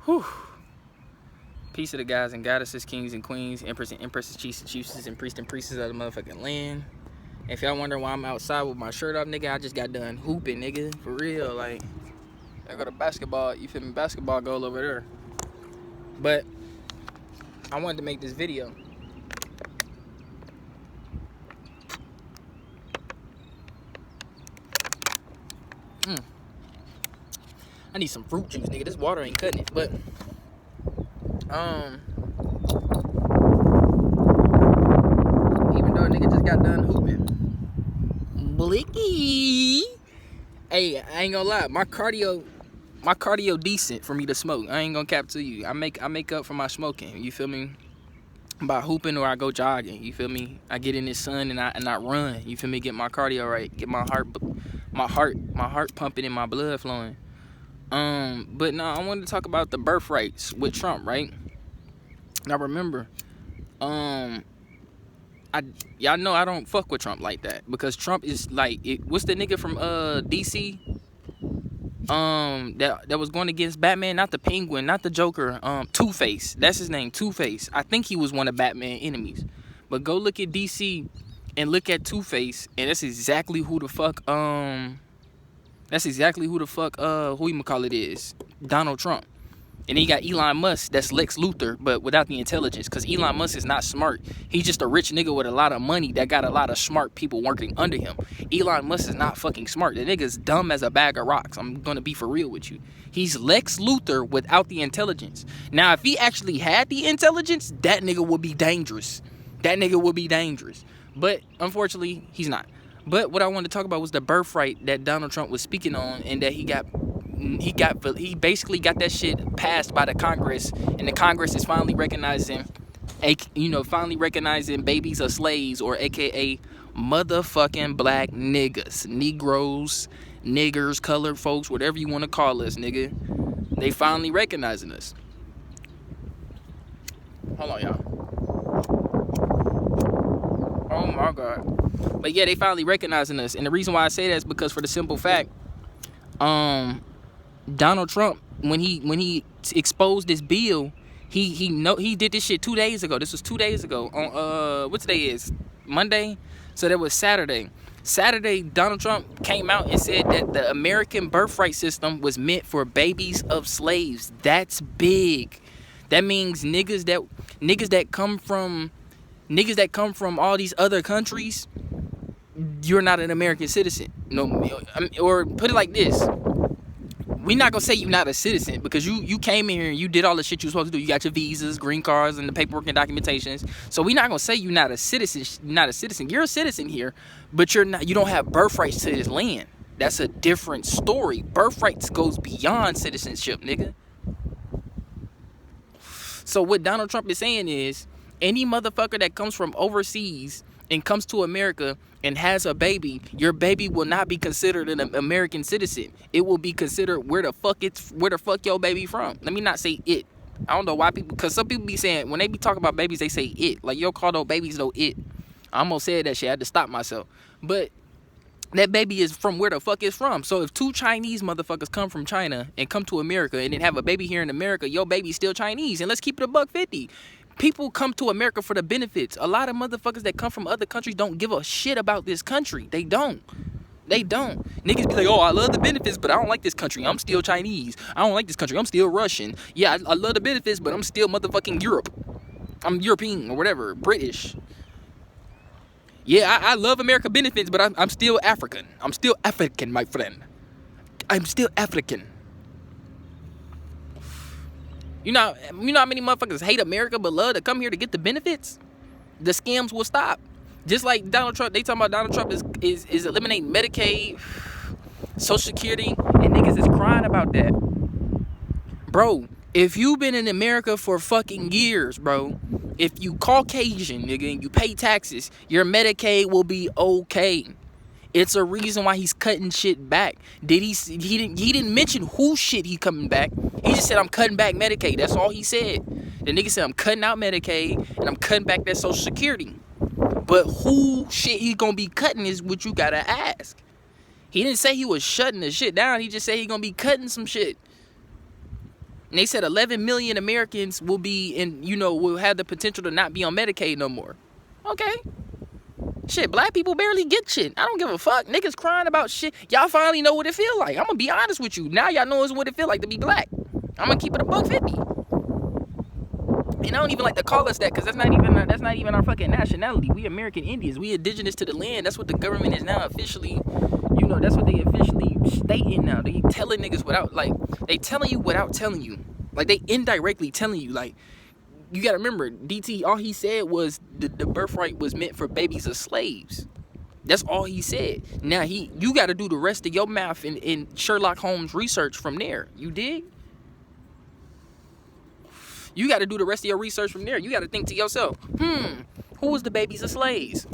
Whew. Peace to the guys and goddesses, kings and queens, emperors and empresses, chiefs and chiefs, and priests of the motherfucking land. If y'all wonder why I'm outside with my shirt off, nigga, I just got done hooping, nigga. For real, like, I got a basketball, you feel me, basketball goal over there. But I wanted to make this video. I need some fruit juice, nigga. This water ain't cutting it, but even though a nigga just got done hooping, blicky. Hey, I ain't gonna lie, my cardio decent for me to smoke. I ain't gonna cap to you. I make up for my smoking. You feel me? By hooping or I go jogging. You feel me? I get in the sun and I run. You feel me? Get my cardio right. Get my heart pumping and my blood flowing. But no, I wanted to talk about the birthrights with Trump, right? Now remember, y'all know I don't fuck with Trump like that because Trump is like, what's the nigga from DC? That was going against Batman, not the Penguin, not the Joker, Two-Face. That's his name, Two-Face. I think he was one of Batman's enemies. But go look at DC and look at Two-Face, and that's exactly who the fuck who is. Donald Trump. And then you got Elon Musk, that's Lex Luthor, but without the intelligence, because Elon Musk is not smart. He's just a rich nigga with a lot of money that got a lot of smart people working under him. Elon Musk is not fucking smart. The nigga's dumb as a bag of rocks. I'm gonna be for real with you. He's Lex Luthor without the intelligence. Now, if he actually had the intelligence, that nigga would be dangerous. But unfortunately, he's not. But what I wanted to talk about was the birthright that Donald Trump was speaking on, and that he basically got that shit passed by the Congress, and the Congress is finally recognizing babies as slaves, or AKA motherfucking black niggas, Negroes, niggers, colored folks, whatever you want to call us, nigga. They finally recognizing us. Hold on, y'all. Oh my God. But yeah, they finally recognizing us, and the reason why I say that is because for the simple fact, Donald Trump, when he exposed this bill, he did this shit 2 days ago. This was 2 days ago. On what today is? Monday? So that was Saturday. Saturday, Donald Trump came out and said that the American birthright system was meant for babies of slaves. That's big. That means niggas that come from all these other countries, you're not an American citizen. No, or put it like this. We're not gonna say you're not a citizen because you came in here and you did all the shit you were supposed to do. You got your visas, green cards, and the paperwork and documentations. So we're not gonna say you're not a citizen. You're a citizen here, but you're not. You don't have birthrights to this land. That's a different story. Birthrights goes beyond citizenship, nigga. So what Donald Trump is saying is, any motherfucker that comes from overseas and comes to America and has a baby, your baby will not be considered an American citizen. It will be considered where the fuck your baby from. Let me not say it. I don't know why people, because some people be saying, when they be talking about babies, they say it. Like, yo, call those babies no it. I almost said that shit. I had to stop myself. But that baby is from where the fuck it's from. So if two Chinese motherfuckers come from China and come to America and then have a baby here in America, your baby's still Chinese. And let's keep it $1.50. People come to America for the benefits. A lot of motherfuckers that come from other countries don't give a shit about this country. They don't. Niggas be like, oh, I love the benefits, but I don't like this country. I'm still Chinese. I don't like this country. I'm still Russian. Yeah, I love the benefits, but I'm still motherfucking Europe. I'm European or whatever, British. Yeah, I love America benefits, but I'm still African. I'm still African, my friend. I'm still African. You know how many motherfuckers hate America but love to come here to get the benefits? The scams will stop. Just like Donald Trump, they talking about Donald Trump is eliminating Medicaid, Social Security, and niggas is crying about that. Bro, if you've been in America for fucking years, bro, if you Caucasian, nigga, and you pay taxes, your Medicaid will be okay. It's a reason why he's cutting shit back. He didn't mention who shit he coming back. He just said, I'm cutting back Medicaid. That's all he said. The nigga said, I'm cutting out Medicaid and I'm cutting back that Social Security. But who shit he gonna be cutting is what you gotta ask. He didn't say he was shutting the shit down. He just said he gonna be cutting some shit. And they said 11 million Americans will be in, will have the potential to not be on Medicaid no more. Okay. Shit, black people barely get shit. I don't give a fuck. Niggas crying about shit. Y'all finally know what it feel like. I'm gonna be honest with you. Now y'all know what it feel like to be black. I'm gonna keep it a $1.50. And I don't even like to call us that, because that's not even our fucking nationality. We American Indians. We indigenous to the land. That's what the government is now officially. That's what they officially stating now. They telling niggas they telling you without telling you. Like, they indirectly telling you, like, you gotta remember, DT, all he said was the birthright was meant for babies of slaves. That's all he said. Now you gotta do the rest of your math in Sherlock Holmes research from there. You dig? You gotta do the rest of your research from there. You gotta think to yourself, who was the babies of slaves?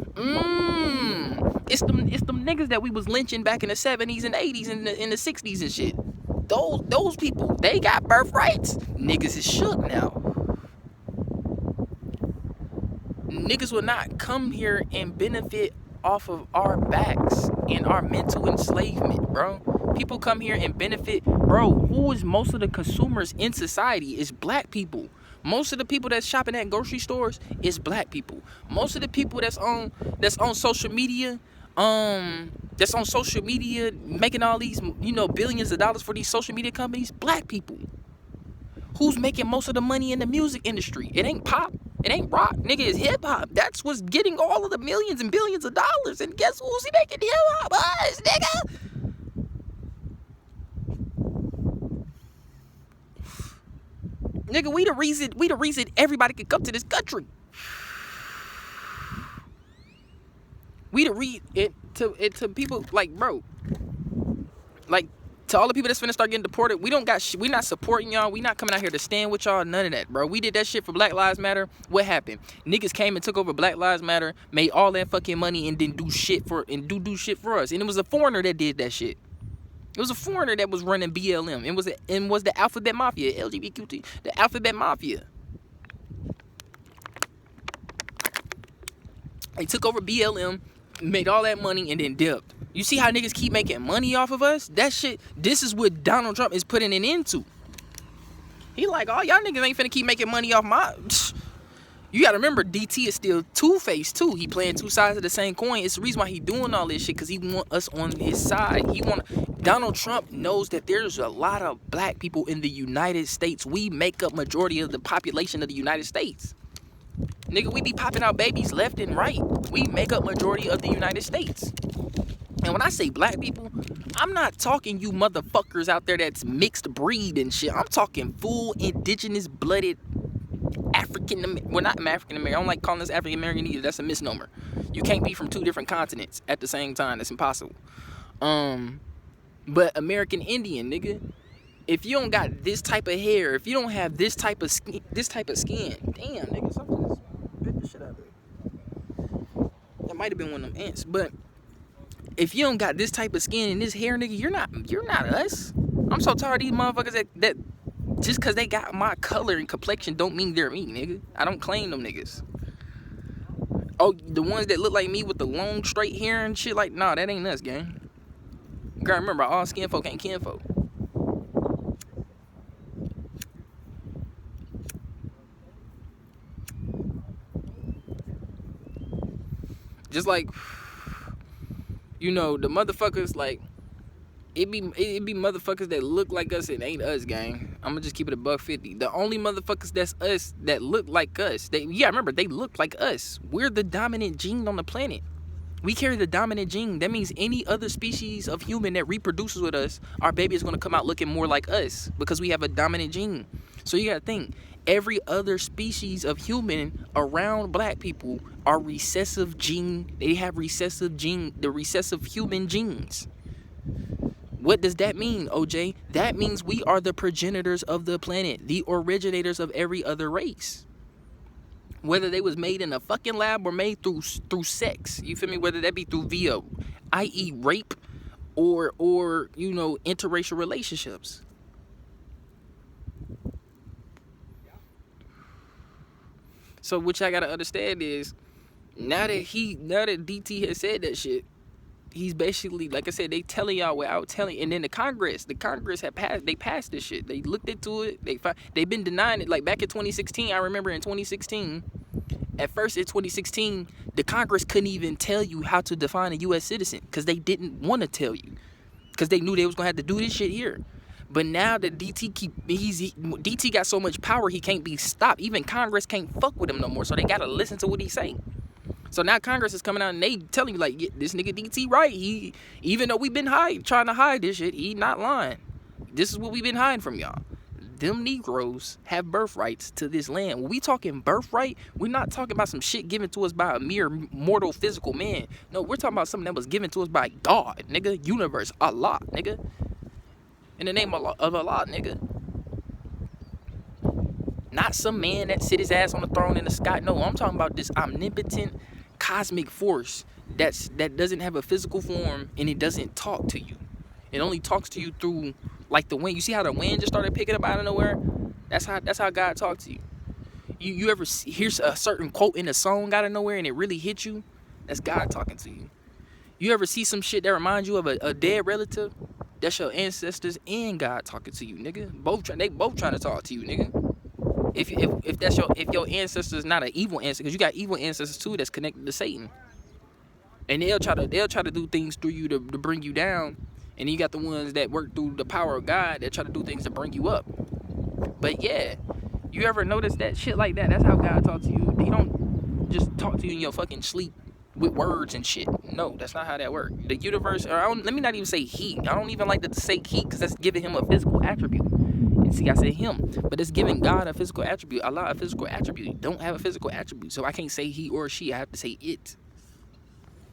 It's them niggas that we was lynching back in the 70s and 80s and in the 60s and shit. Those people, they got birthrights. Niggas is shook now. Niggas will not come here and benefit off of our backs and our mental enslavement, bro. People come here and benefit. Bro, who is most of the consumers in society is black people. Most of the people that's shopping at grocery stores is black people. Most of the people that's on social media, making all these, billions of dollars for these social media companies, black people. Who's making most of the money in the music industry? It ain't pop. It ain't rock. Nigga, it's hip-hop. That's what's getting all of the millions and billions of dollars. And guess who's making hip-hop? Us, nigga. Nigga, we the reason everybody can come to this country. We the reason to people, like, bro. Like, to all the people that's finna start getting deported, we not supporting y'all. We not coming out here to stand with y'all. None of that, bro. We did that shit for Black Lives Matter. What happened? Niggas came and took over Black Lives Matter, made all that fucking money, and didn't do shit for us. And it was a foreigner that did that shit. It was a foreigner that was running BLM. It was the Alphabet Mafia, LGBTQ, the Alphabet Mafia. They took over BLM, made all that money, and then dipped. You see how niggas keep making money off of us? That shit, this is what Donald Trump is putting it into. He like, oh, y'all niggas ain't finna keep making money off my... You gotta remember, DT is still two-faced too. He playing two sides of the same coin. It's the reason why he doing all this shit, because he want us on his side. Donald Trump knows that there's a lot of black people in the United States. We make up majority of the population of the United States. Nigga, we be popping out babies left and right. We make up majority of the United States. And when I say black people, I'm not talking you motherfuckers out there that's mixed breed and shit. I'm talking full indigenous blooded African American. Well, not African American. I don't like calling us African American either. That's a misnomer. You can't be from two different continents at the same time. That's impossible. But American Indian, nigga. If you don't got this type of hair, if you don't have this type of skin, damn, nigga, something just bit the shit out of it. That might have been one of them ants, but if you don't got this type of skin and this hair, nigga, you're not us. I'm so tired of these motherfuckers that just because they got my color and complexion don't mean they're me, nigga. I don't claim them niggas. Oh, the ones that look like me with the long straight hair and shit, like, nah, that ain't us, gang. You gotta remember, all skin folk ain't kinfolk. Just like, the motherfuckers, like, it be motherfuckers that look like us and ain't us, gang. I'm gonna just keep it a $1.50. The only motherfuckers that's us that look like us, remember, they look like us. We're the dominant gene on the planet. We carry the dominant gene. That means any other species of human that reproduces with us, our baby is gonna come out looking more like us because we have a dominant gene. So you gotta think, every other species of human around black people are recessive gene. They have the recessive human genes. What does that mean, OJ? That means we are the progenitors of the planet, the originators of every other race. Whether they was made in a fucking lab or made through sex, you feel me? Whether that be through via, i.e. rape, or interracial relationships. So what y'all gotta understand is, now that DT has said that shit, he's basically, like I said, they telling y'all without telling. And then the Congress had passed. They passed this shit. They looked into it. They've been denying it. Like back in 2016, I remember in 2016. At first, in 2016, the Congress couldn't even tell you how to define a U.S. citizen because they didn't want to tell you, because they knew they was gonna have to do this shit here. But now that DT got so much power, he can't be stopped. Even Congress can't fuck with him no more. So they gotta listen to what he's saying. So now Congress is coming out and they telling you like, yeah, this nigga DT right. He, even though we've been trying to hide this shit, he not lying. This is what we've been hiding from y'all. Them Negroes have birthrights to this land. When we talking birthright, we're not talking about some shit given to us by a mere mortal physical man. No, we're talking about something that was given to us by God, nigga. Universe, Allah, nigga. In the name of Allah, nigga. Not some man that sit his ass on the throne in the sky. No, I'm talking about this omnipotent cosmic force that doesn't have a physical form, and it doesn't talk to you. It only talks to you through, like, the wind. You see how the wind just started picking up out of nowhere? That's how God talks to you. You ever hear a certain quote in a song out of nowhere and it really hit you? That's God talking to you. You ever see some shit that reminds you of a dead relative? That's your ancestors and God talking to you, nigga. They both trying to talk to you, nigga. If your ancestor's not an evil ancestor, because you got evil ancestors too that's connected to Satan, and they'll try to do things through you to bring you down. And you got the ones that work through the power of God that try to do things to bring you up. But yeah, you ever notice that shit like that? That's how God talks to you. He don't just talk to you in your fucking sleep with words and shit. No, that's not how that works. The universe, let me not even say he. I don't even like to say he because that's giving him a physical attribute. And see, I said him, but it's giving God a physical attribute. Allah a physical attribute. Don't have a physical attribute. So I can't say he or she. I have to say it.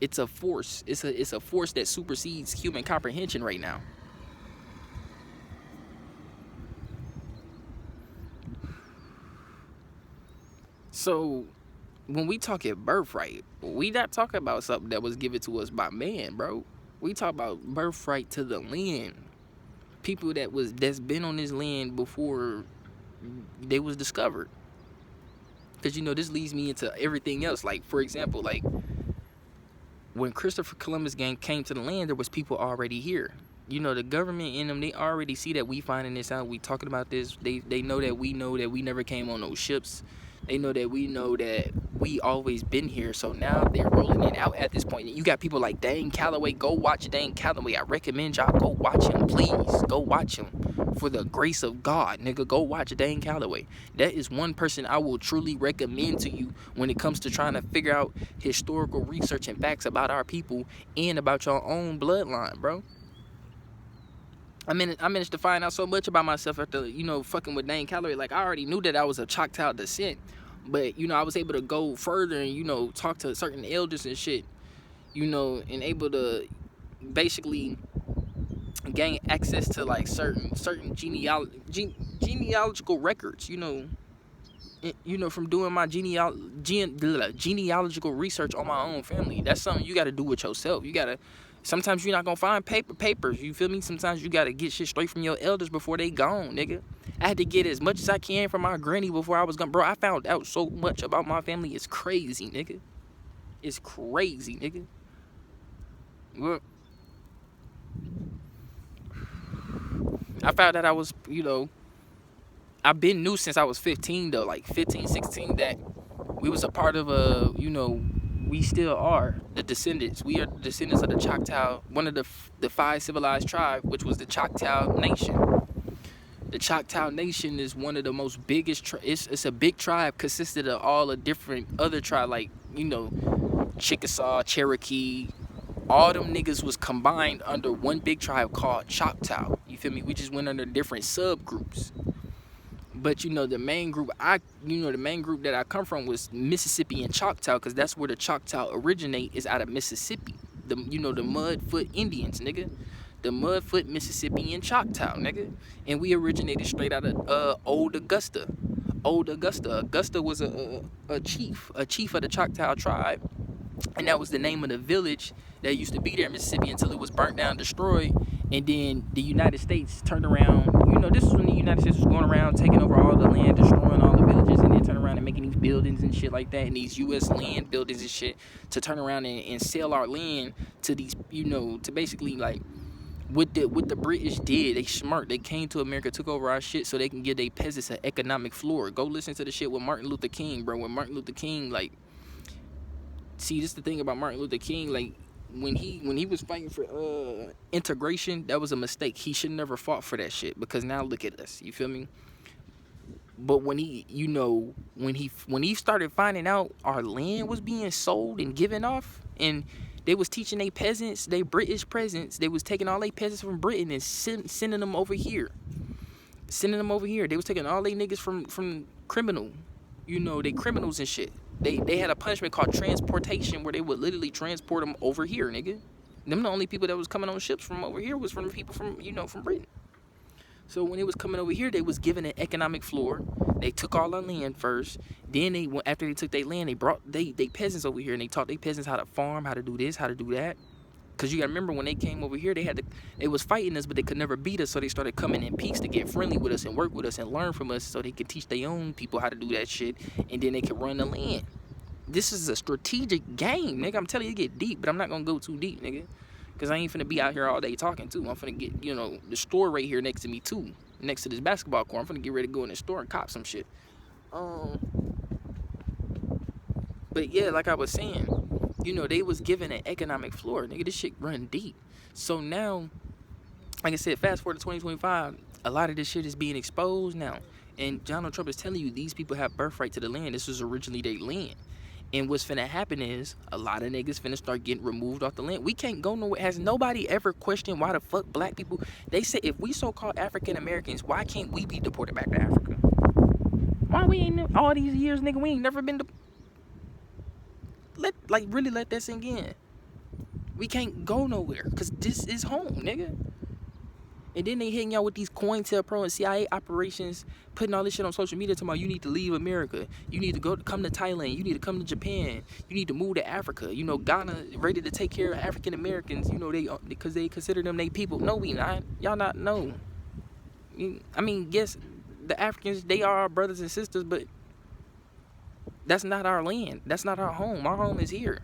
It's a force. It's a force that supersedes human comprehension right now. So when we talk at birthright, we not talking about something that was given to us by man, bro. We talk about birthright to the land. People that's been on this land before they was discovered. Because this leads me into everything else. Like, for example, like, when Christopher Columbus came to the land, there was people already here. The government in them, they already see that we finding this out. We talking about this. They know that we never came on those ships. They know that we always been here. So now they're rolling it out at this point. You got people like Dane Calloway. Go watch Dane Calloway. I recommend y'all go watch him. Please go watch him. For the grace of God, nigga, go watch Dane Calloway. That is one person I will truly recommend to you when it comes to trying to figure out historical research and facts about our people and about your own bloodline, bro. I managed to find out so much about myself after, fucking with Dane Calloway. Like, I already knew that I was of Choctaw descent, but, I was able to go further and, talk to certain elders and shit, and able to basically gain access to like certain genealogical records, from doing my genealogical research on my own family. That's something you got to do with yourself. Sometimes you're not gonna find papers, you feel me? Sometimes you gotta get shit straight from your elders before they gone, nigga. I had to get as much as I can from my granny before I was gone. Bro, I found out so much about my family. It's crazy, nigga. It's crazy, nigga. Look, I found out I was, I've been new since I was 15 though, like 15, 16, that we was a part of we still are the descendants. We are the descendants of the Choctaw, one of the 5 civilized tribes, which was the Choctaw Nation. The Choctaw Nation is one of the most biggest, it's a big tribe, consisted of all the different other tribes, like, Chickasaw, Cherokee. All them niggas was combined under one big tribe called Choctaw. You feel me? We just went under different subgroups. But the main group that I come from was Mississippi and Choctaw, because that's where the Choctaw originate, is out of Mississippi. The Mudfoot Indians, nigga. The Mudfoot Mississippi and Choctaw, nigga. And we originated straight out of Old Augusta. Augusta was a chief of the Choctaw tribe. And that was the name of the village that used to be there in Mississippi until it was burnt down, destroyed. And then the United States turned around. This is when the United States was going around taking over all the land, destroying all the villages, and then turned around and making these buildings and shit like that, and these U.S. land buildings and shit, to turn around and sell our land to these, to basically like what the British did. They smart. They came to America, took over our shit so they can give their peasants an economic floor. Go listen to the shit with Martin Luther King, bro. When Martin Luther King, like, see, this is the thing about Martin Luther King, like, when he was fighting for integration, that was a mistake. He should never fought for that shit, because now look at us. You feel me? But when he, when he started finding out our land was being sold and given off, and they was teaching they peasants, they British peasants, they was taking all they peasants from Britain and sending them over here. They was taking all they niggas from criminal, they criminals and shit. They had a punishment called transportation, where they would literally transport them over here, nigga. Them the only people that was coming on ships from over here was from the people from Britain. So when it was coming over here, they was given an economic floor. They took all our land first. Then after they took their land, they brought they peasants over here, and they taught they peasants how to farm, how to do this, how to do that. Cause you gotta remember, when they came over here, they was fighting us, but they could never beat us. So they started coming in peace to get friendly with us and work with us and learn from us, so they could teach their own people how to do that shit, and then they could run the land. This is a strategic game, nigga. I'm telling you, it get deep, but I'm not gonna go too deep, nigga. Cause I ain't finna be out here all day talking too. I'm finna get, the store right here next to me too, next to this basketball court. I'm finna get ready to go in the store and cop some shit. But yeah, like I was saying, they was given an economic floor, nigga. This shit run deep. So now, like I said, fast forward to 2025, a lot of this shit is being exposed now, and Donald Trump is telling you these people have birthright to the land. This was originally their land. And what's finna happen is a lot of niggas finna start getting removed off the land. We can't go nowhere. Has nobody ever questioned why the fuck black people? They say, if we so-called African Americans, why can't we be deported back to Africa? Why we ain't all these years, nigga? We ain't never been really let that sink in. We can't go nowhere, cause this is home, nigga. And then they hitting y'all with these COINTELPRO and CIA operations, putting all this shit on social media, talking about you need to leave America, you need to come to Thailand, you need to come to Japan, you need to move to Africa. Ghana ready to take care of African Americans, because they consider them they people. No, we not. Y'all not know. I mean, yes, the Africans, they are our brothers and sisters, but that's not our land. That's not our home. Our home is here.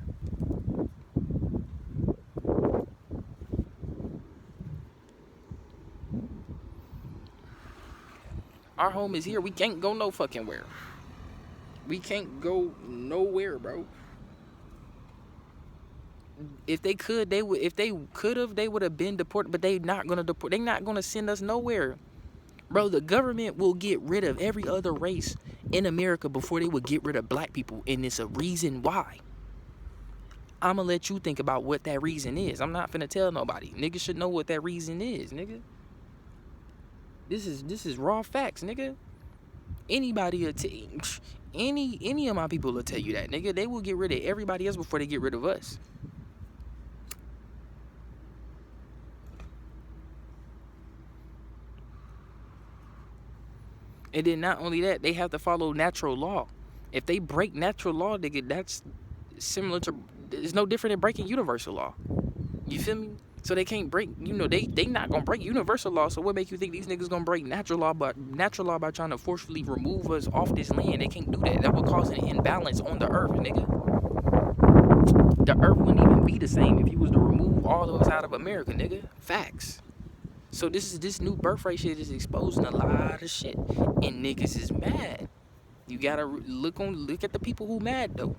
Our home is here. We can't go no fucking where. We can't go nowhere, bro. If they could, they would. If they could have, they would have been deported. But they not gonna deport. They not gonna send us nowhere, bro. The government will get rid of every other race in America before they would get rid of black people, and it's a reason why. I'ma let you think about what that reason is. I'm not finna tell nobody. Niggas should know what that reason is, nigga. This is raw facts, nigga. Anybody any of my people will tell you that, nigga. They will get rid of everybody else before they get rid of us. And then not only that, they have to follow natural law. If they break natural law, nigga, that's similar to, it's no different than breaking universal law. You feel me? So they can't break, they not gonna break universal law. So what make you think these niggas gonna break natural law by trying to forcefully remove us off this land? They can't do that. That would cause an imbalance on the earth, nigga. The earth wouldn't even be the same if you was to remove all of us out of America, nigga. Facts. So this new birthright shit is exposing a lot of shit, and niggas is mad. You gotta look at the people who mad though.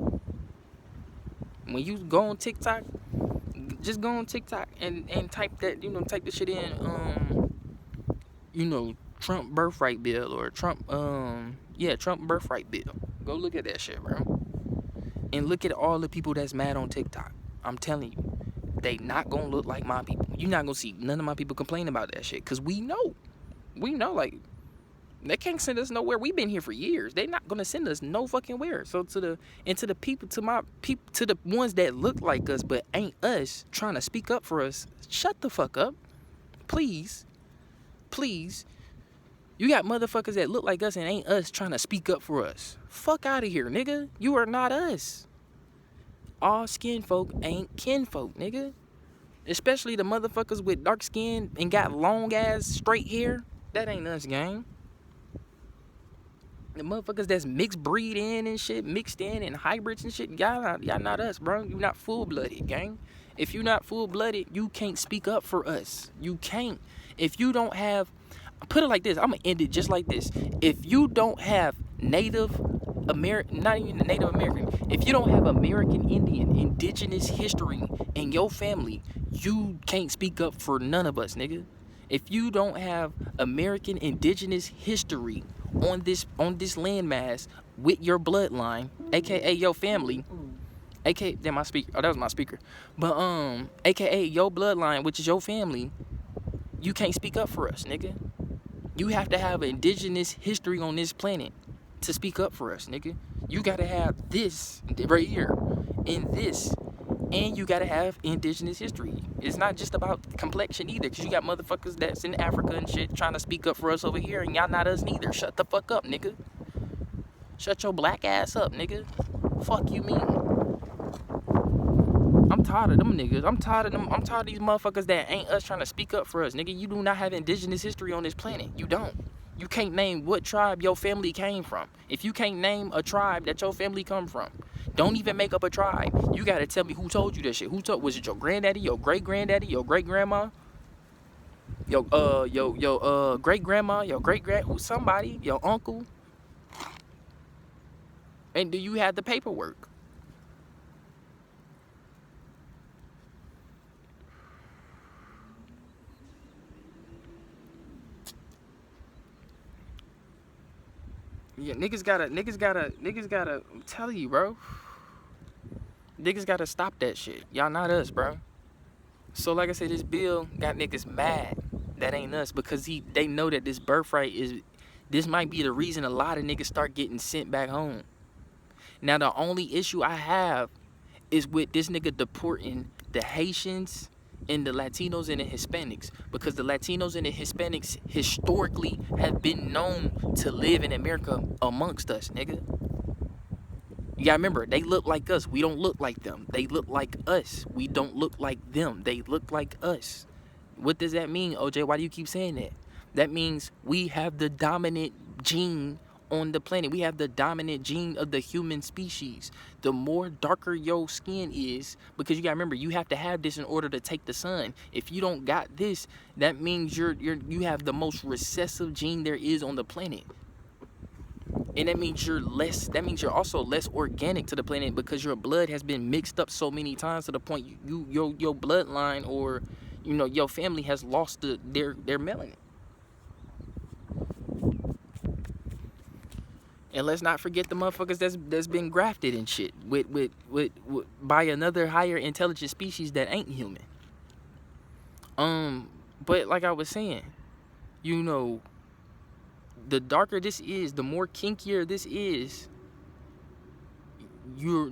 When you go on TikTok, just go on TikTok and type that, type the shit in, Trump birthright bill, or Trump birthright bill. Go look at that shit, bro. And look at all the people that's mad on TikTok. I'm telling you, they not gonna look like my people. You're not gonna see none of my people complain about that shit, cause we know, like, they can't send us nowhere. We've been here for years. They not gonna send us no fucking where. So to the ones that look like us but ain't us, trying to speak up for us, shut the fuck up, please. You got motherfuckers that look like us and ain't us trying to speak up for us. Fuck out of here, nigga. You are not us. All skin folk ain't kinfolk, nigga. Especially the motherfuckers with dark skin and got long ass straight hair. That ain't us, gang. The motherfuckers that's mixed breed in and shit, mixed in and hybrids and shit, y'all not us, bro. You not full-blooded, gang. If you not full-blooded, you can't speak up for us. You can't. If you don't have, put it like this, I'm gonna end it just like this. If you don't have Native American, not even Native American, if you don't have American Indian, indigenous history in your family, you can't speak up for none of us, nigga. If you don't have American indigenous history on this landmass with your bloodline, aka your family, aka that my speaker, oh that was my speaker, but aka your bloodline, which is your family, you can't speak up for us, nigga. You have to have indigenous history on this planet to speak up for us, nigga. You gotta have this right here, in this, and you gotta have indigenous history. It's not just about complexion either, because you got motherfuckers that's in Africa and shit trying to speak up for us over here, and y'all not us neither. Shut the fuck up, nigga. Shut your black ass up, nigga. Fuck you mean? I'm tired of them niggas. I'm tired of these motherfuckers that ain't us trying to speak up for us, nigga. You do not have indigenous history on this planet. You don't. You can't name what tribe your family came from. If you can't name a tribe that your family come from, don't even make up a tribe. You gotta tell me who told you that shit. Was it your granddaddy, your great granddaddy, your great grandma, your great grandma, your great grand, somebody, your uncle? And do you have the paperwork? Yeah, niggas gotta, I'm telling you, bro. Niggas gotta stop that shit. Y'all not us, bro. So like I said, this bill got niggas mad. That ain't us, because they know that this birthright this might be the reason a lot of niggas start getting sent back home. Now the only issue I have is with this nigga deporting the Haitians and the Latinos and the Hispanics, because the Latinos and the Hispanics historically have been known to live in America amongst us, nigga. You gotta remember, they look like us. We don't look like them. They look like us. We don't look like them. They look like us. What does that mean, OJ? Why do you keep saying that? That means we have the dominant gene on the planet. We have the dominant gene of the human species. The more darker your skin is, because you gotta remember, you have to have this in order to take the sun. If you don't got this, that means you have the most recessive gene there is on the planet. And that means you're also less organic to the planet, because your blood has been mixed up so many times to the point your bloodline, or your family has lost their melanin. And let's not forget the motherfuckers that's been grafted and shit with by another higher intelligent species that ain't human. But like I was saying, the darker this is, the more kinkier this is, you're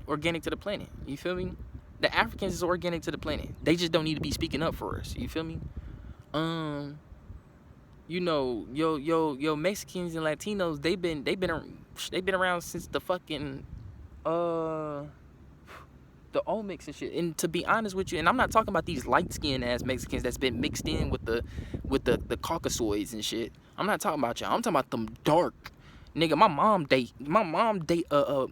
organic to the planet. You feel me? The Africans is organic to the planet. They just don't need to be speaking up for us. You feel me? Yo Mexicans and Latinos, they've been around since the fucking the Olmecs and shit. And to be honest with you, and I'm not talking about these light-skinned ass Mexicans that's been mixed in with the Caucasoids and shit. I'm not talking about y'all. I'm talking about them dark. Nigga, my mom date nigga,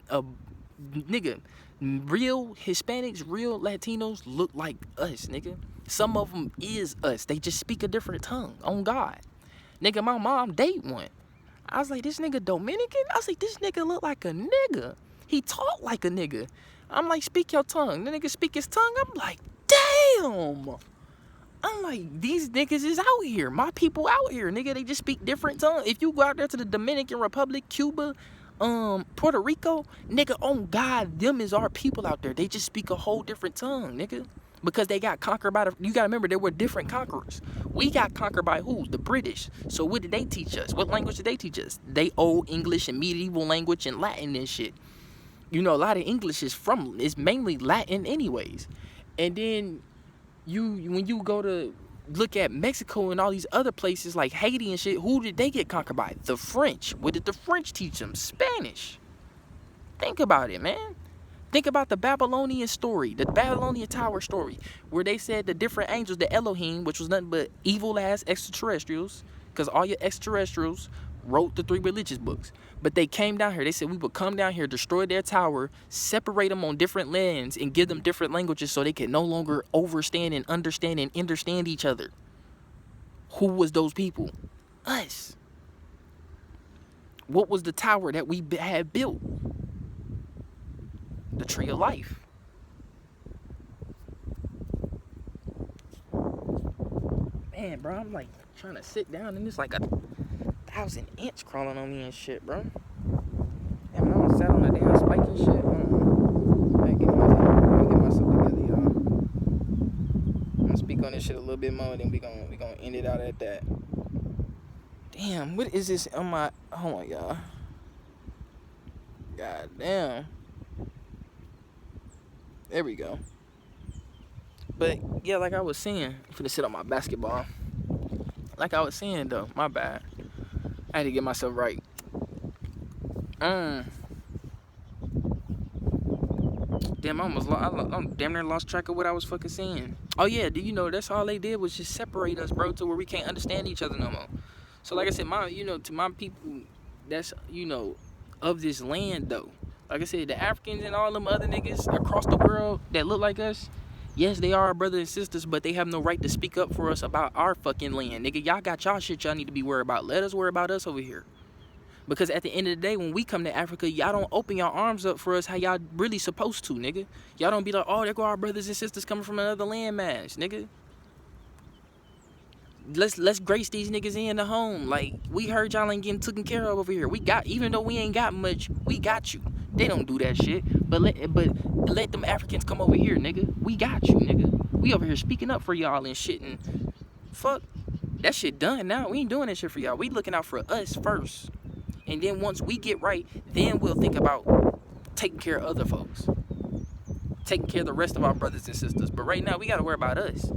real Hispanics, real Latinos look like us, nigga. Some of them is us. They just speak a different tongue. On God. Nigga, my mom date one. I was like, this nigga Dominican? I was like, this nigga look like a nigga. He talk like a nigga. I'm like, speak your tongue. The nigga speak his tongue. I'm like, damn. I'm like, these niggas is out here. My people out here, nigga. They just speak different tongues. If you go out there to the Dominican Republic, Cuba, Puerto Rico, nigga, on God, them is our people out there. They just speak a whole different tongue, nigga. Because they got conquered by you gotta remember, there were different conquerors. We got conquered by who? The British. So what did they teach us? What language did they teach us? They old English and medieval language and Latin and shit. A lot of English is mainly Latin anyways. And then when you go to look at Mexico and all these other places like Haiti and shit, who did they get conquered by? The French. What did the French teach them? Spanish. Think about it, man. Think about the Babylonian story, the Babylonian Tower story, where they said the different angels, the Elohim, which was nothing but evil ass extraterrestrials, because all your extraterrestrials wrote the 3 religious books. But they came down here. They said we would come down here, destroy their tower, separate them on different lands, and give them different languages so they could no longer understand each other. Who was those people? Us. What was the tower that we had built? The tree of life. Man, bro, I'm like trying to sit down and it's like 1,000 ants crawling on me and shit, bro. Damn, I done sat on a damn spike and shit. I get myself together, y'all. I'm gonna speak on this shit a little bit more, then we gonna end it out at that. Damn, what is this on my? Hold on, y'all. God damn. There we go. But yeah, like I was saying, I'm finna sit on my basketball. Like I was saying though, my bad. I had to get myself right. Damn, I'm damn near lost track of what I was fucking saying. Oh yeah, do you know that's all they did was just separate us, bro, to where we can't understand each other no more. So like I said, to my people that's, of this land though. Like I said, the Africans and all them other niggas across the world that look like us, yes, they are our brothers and sisters, but they have no right to speak up for us about our fucking land. Nigga, y'all got y'all shit y'all need to be worried about. Let us worry about us over here. Because at the end of the day, when we come to Africa, y'all don't open your arms up for us how y'all really supposed to, nigga. Y'all don't be like, oh, there go our brothers and sisters coming from another landmass, nigga. Let's grace these niggas in the home. Like, we heard y'all ain't getting taken care of over here. Even though we ain't got much, we got you. They don't do that shit. But let them Africans come over here, nigga. We got you, nigga. We over here speaking up for y'all and shit. And fuck, that shit done now. We ain't doing that shit for y'all. We looking out for us first. And then once we get right, then we'll think about taking care of other folks. Taking care of the rest of our brothers and sisters. But right now, we gotta worry about us.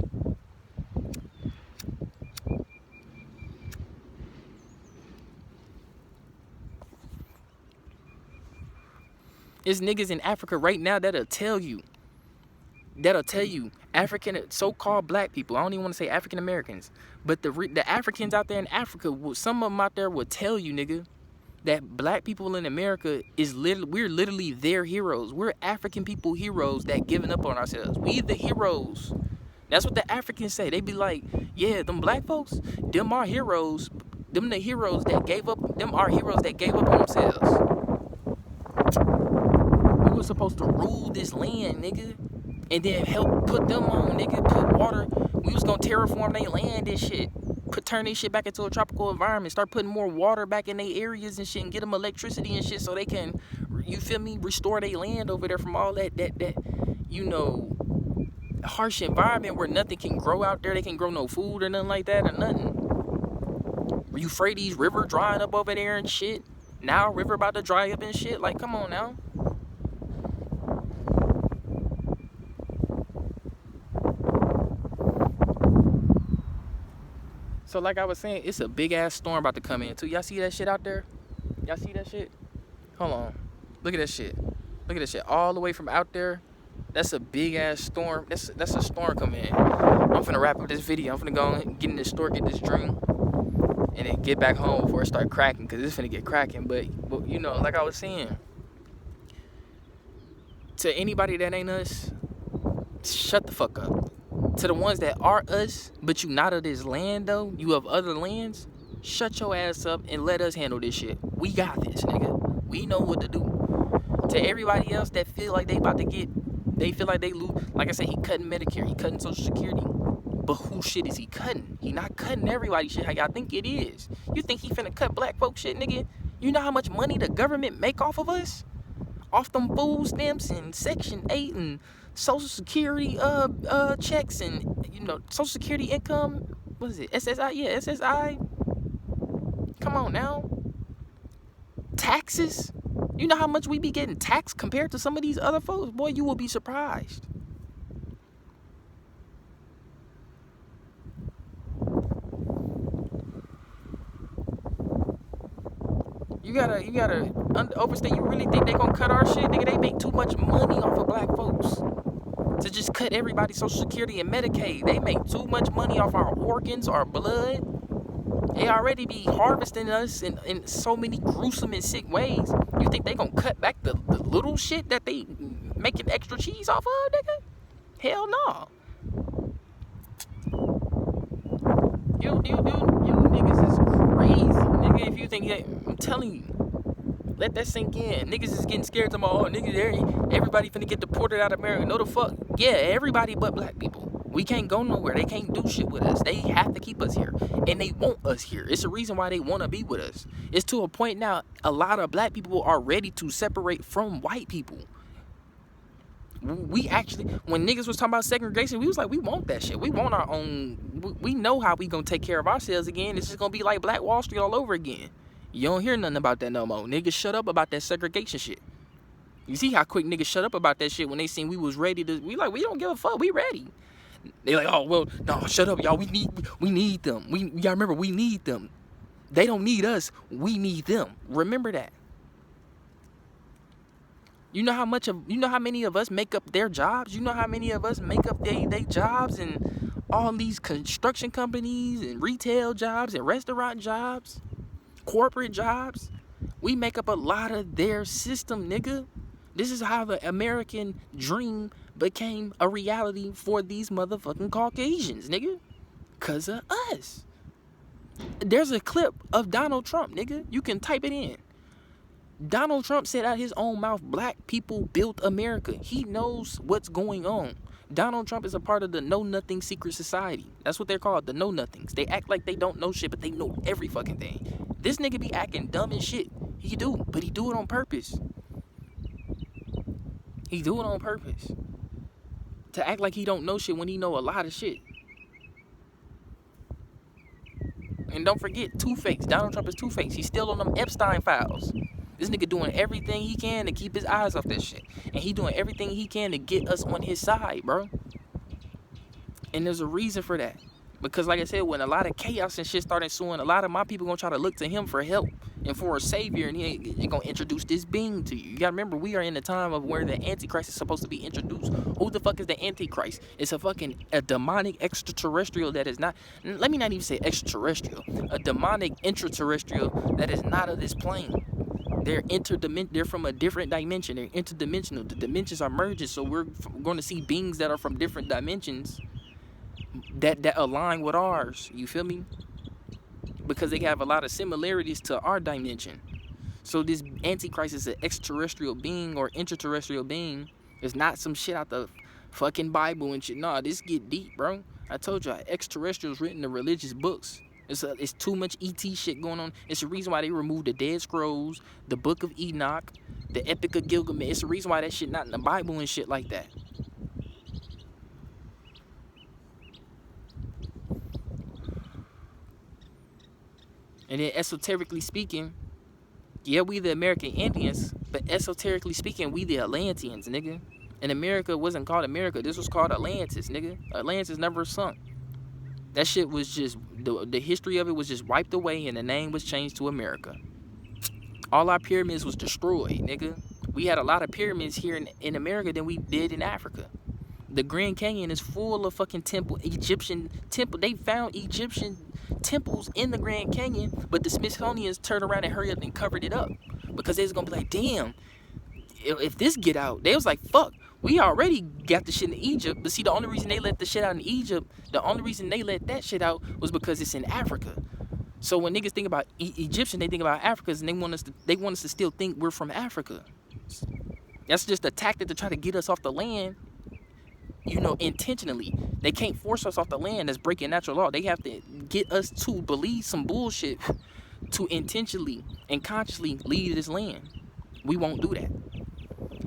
There's niggas in Africa right now that'll tell you African, so-called black people, I don't even want to say African Americans, but the Africans out there in Africa, some of them out there will tell you, nigga, that black people in America we're literally their heroes. We're African people heroes that giving up on ourselves. We the heroes. That's what the Africans say. They be like, yeah, them black folks, them are heroes. Them the heroes that gave up. Them are heroes that gave up on themselves. We were supposed to rule this land, nigga, and then help put them on, nigga. Put water. We was gonna terraform their land and shit. Turn their shit back into a tropical environment. Start putting more water back in their areas and shit, and get them electricity and shit, so they can, you feel me, restore their land over there from all that harsh environment where nothing can grow out there. They can grow no food or nothing like that or nothing. Euphrates River drying up over there and shit. Now river about to dry up and shit. Like, come on now. So like I was saying, it's a big ass storm about to come in too. Y'all see that shit out there? Y'all see that shit? Hold on. Look at that shit. Look at that shit. All the way from out there. That's a big ass storm. That's a storm coming in. I'm finna wrap up this video. I'm finna go and get in the store, get this drink, and then get back home before it start cracking, because it's finna get cracking. But like I was saying, to anybody that ain't us, shut the fuck up. To the ones that are us, but you not of this land though, you of other lands, shut your ass up and let us handle this shit. We got this, nigga. We know what to do. To everybody else that feel like they feel like they lose, like I said, he cutting Medicare, he cutting Social Security. But who shit is he cutting? He not cutting everybody shit how y'all think it is. You think he finna cut black folk shit, nigga? You know how much money the government make off of us? Off them food stamps and Section 8 and Social Security checks and Social Security income. What is it? SSI? Yeah, SSI. Come on now. Taxes. You know how much we be getting taxed compared to some of these other folks? Boy, you will be surprised. You gotta overstate. You really think they gonna cut our shit? Nigga, they make too much money off of black folks to just cut everybody's Social Security and Medicaid. They make too much money off our organs, our blood. They already be harvesting us in so many gruesome and sick ways. You think they gonna cut back the little shit that they making extra cheese off of, nigga? Hell no. You niggas is crazy, nigga. If you think that, I'm telling you, let that sink in. Niggas is getting scared to my niggas. Everybody finna get deported out of America. No the fuck. Yeah, everybody but black people. We can't go nowhere. They can't do shit with us. They have to keep us here. And they want us here. It's the reason why they want to be with us. It's to a point now, a lot of black people are ready to separate from white people. We actually, when niggas was talking about segregation, we was like, we want that shit. We want our own. We know how we gonna take care of ourselves again. It's just gonna be like Black Wall Street all over again. You don't hear nothing about that no more. Niggas shut up about that segregation shit. You see how quick niggas shut up about that shit when they seen we was ready to. We like, we don't give a fuck. We ready. They like, oh well, no, shut up, y'all. We need them. Y'all remember, we need them. They don't need us. We need them. Remember that. You know how many of us make up their jobs? You know how many of us make up their jobs and all these construction companies and retail jobs and restaurant jobs, corporate jobs? We make up a lot of their system, nigga. This is how the American dream became a reality for these motherfucking Caucasians, nigga. 'Cause of us. There's a clip of Donald Trump, nigga. You can type it in. Donald Trump said out his own mouth, black people built America. He knows what's going on. Donald Trump is a part of the know-nothing secret society. That's what they're called, the know-nothings. They act like they don't know shit, but they know every fucking thing. This nigga be acting dumb as shit. He do, but he do it on purpose. He do it on purpose. To act like he don't know shit when he know a lot of shit. And don't forget, Two-Face. Donald Trump is Two-Face. He's still on them Epstein files. This nigga doing everything he can to keep his eyes off that shit. And he doing everything he can to get us on his side, bro. And there's a reason for that. Because like I said, when a lot of chaos and shit started ensuing, a lot of my people gonna try to look to him for help and for a savior, and he gonna introduce this being to you. You gotta remember, we are in the time of where the Antichrist is supposed to be introduced. Who the fuck is the Antichrist? It's a demonic extraterrestrial that is not, let me not even say extraterrestrial, a demonic intraterrestrial that is not of this plane. They're from a different dimension. They're interdimensional. The dimensions are merging, so we're going to see beings that are from different dimensions that align with ours. You feel me? Because they have a lot of similarities to our dimension. So this Antichrist is an extraterrestrial being or interterrestrial being. It's not some shit out the fucking Bible and shit. Nah, this get deep, bro. I told you, extraterrestrials written in religious books. It's too much ET shit going on. It's the reason why they removed the Dead Scrolls, the Book of Enoch, the Epic of Gilgamesh. It's the reason why that shit not in the Bible and shit like that. And then esoterically speaking, yeah, we the American Indians, but esoterically speaking, we the Atlanteans, nigga. And America wasn't called America. This was called Atlantis, nigga. Atlantis never sunk. That shit was just, the history of it was just wiped away and the name was changed to America. All our pyramids was destroyed, nigga. We had a lot of pyramids here in America than we did in Africa. The Grand Canyon is full of fucking Egyptian temple. They found Egyptian temples in the Grand Canyon, but the Smithsonian's turned around and hurried up and covered it up. Because they was gonna be like, damn, if this get out, they was like, fuck. We already got the shit in Egypt, but see, the only reason they let the shit out in Egypt, the only reason they let that shit out was because it's in Africa. So when niggas think about Egyptian, they think about Africans, and they want us to still think we're from Africa. That's just a tactic to try to get us off the land, you know, intentionally. They can't force us off the land. That's breaking natural law. They have to get us to believe some bullshit to intentionally and consciously leave this land. We won't do that.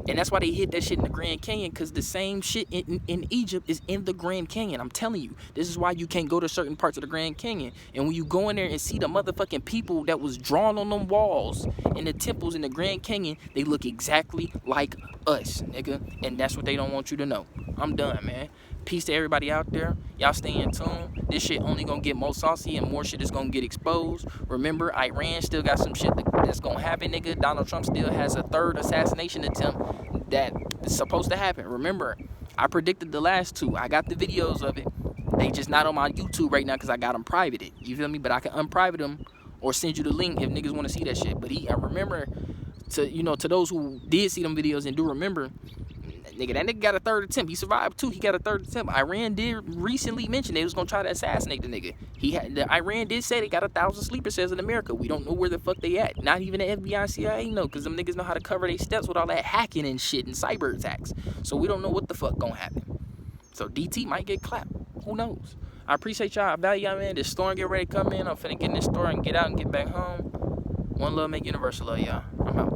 And that's why they hid that shit in the Grand Canyon, because the same shit in Egypt is in the Grand Canyon. I'm telling you, this is why you can't go to certain parts of the Grand Canyon. And when you go in there and see the motherfucking people that was drawn on them walls in the temples in the Grand Canyon, they look exactly like us, nigga. And that's what they don't want you to know. I'm done, man. Peace to everybody out there. Y'all stay in tune. This shit only gonna get more saucy and more shit is gonna get exposed. Remember, Iran still got some shit that's gonna happen, nigga. Donald Trump still has a third assassination attempt that is supposed to happen. Remember, I predicted the last two. I got the videos of it. They just not on my YouTube right now because I got them privated. You feel me? But I can unprivate them or send you the link if niggas want to see that shit. But I remember, to those who did see them videos and do remember, that nigga got a third attempt. He survived too. He got a third attempt. Iran did recently mention they was gonna try to assassinate the nigga. Iran did say they got 1,000 sleeper cells in America. We don't know where the fuck they at. Not even the FBI, CIA know, because them niggas know how to cover their steps with all that hacking and shit and cyber attacks. So we don't know what the fuck gonna happen. So DT might get clapped. Who knows? I appreciate y'all. I value y'all, man. This storm get ready to come in. I'm finna get in this store and get out and get back home. One love, make universal love, y'all. I'm out.